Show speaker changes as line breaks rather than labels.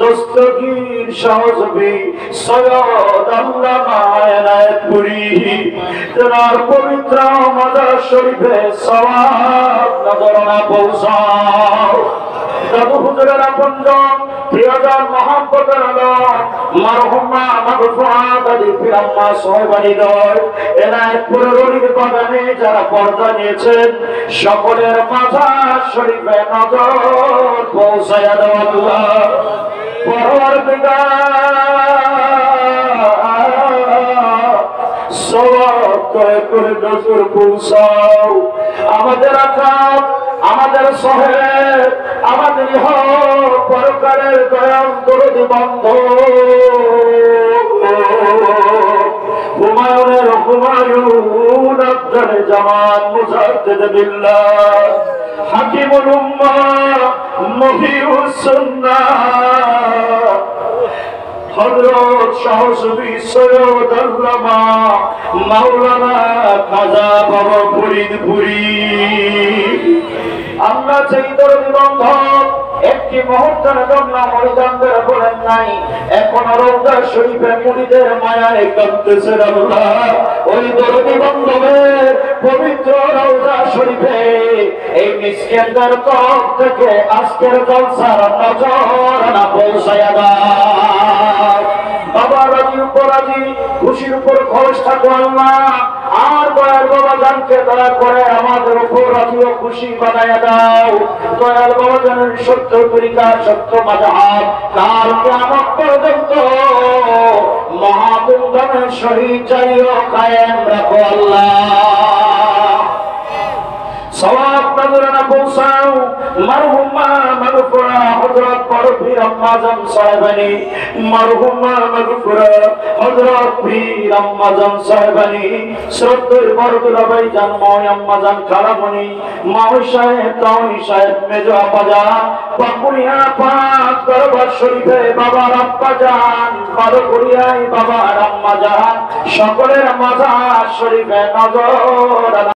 দস্তগীর সহজবী সৈয়দ আল্লামা এনায়েতপুরী তেনার পবিত্র মাজার শরীফে সওয়াব নজরানা পৌঁছাও। দাদু হুজুরের আপনজন প্রিয়জন মহব্বতের আলম মারহুমা মাগফুরাত আলী পীর আম্মা সোহেবানী দয় এনায়েতপুরের অলির বাগানে যারা পর্দা নিয়েছেন সকলের মাজার শরীফে নজর পৌঁছায়া দাও আল্লাহ। পরওয়ারদিগার সওয়াব দয়া করে নজর পৌঁছাও। আমাদের আকাম আমাদের সহেব আমাদের ইহ পরকালের দয়াল দরদি বন্ধ হুমায়ুনের হুমায়ুন আব্দুল জামান মুজাদ্দিদ বিল্লাহ হাকিমুল উম্মাহ মুহিউস সুন্নাহ হযরত শাহ সুফি সৈয়দ আল্লামা মাওলানা খাজা বাবা ফরিদপুরী। আমরা সেই দরদি বন্ধ একটি মুহূর্তের জন্য মরিদানদের বলেন নাই, এখন রওজা শরীফে মুরিদের মায়ায় কাঁদতেছেন আল্লাহ। ওই দরদি বন্ধের পবিত্র রওজা শরীফে এই মিসকিনদের তরফ থেকে আজকের জলসার নজর না পৌঁছায়া দাও। বাবা রাজি উপর রাজি খুশির উপর খরচ থাকো আল্লাহ। আর দয়াল বাবা জানকে দয়া করে আমাদের উপর রাজি ও খুশি বানায়া দাও। দয়াল বাবা জানেন সত্য তরিকা সত্য মাযহাব কাল কিয়ামত পর্যন্ত মহাবন্ধনের সহিত জারিও কায়েম রাখো আল্লাহ। সওয়াব নজরানা পৌঁছাও। মারহুমা মাগফুরা হযরত বড় পীর আম্মা জান সাহেবানী মারহুমা মাগফুরা হযরত পীর আম্মা জান সাহেবানী শ্রদ্ধেয় বড় দুলাভাই জান ময় আম্মা জান খালামণি মাওই সাহেব তাওই সাহেব মেজো আপা জান পাকুড়িয়া পাক দরবার শরীফে বাবার আব্বা জান বারকুড়িয়ায় বাবার আম্মা জান সকলের মাজার শরীফে নজর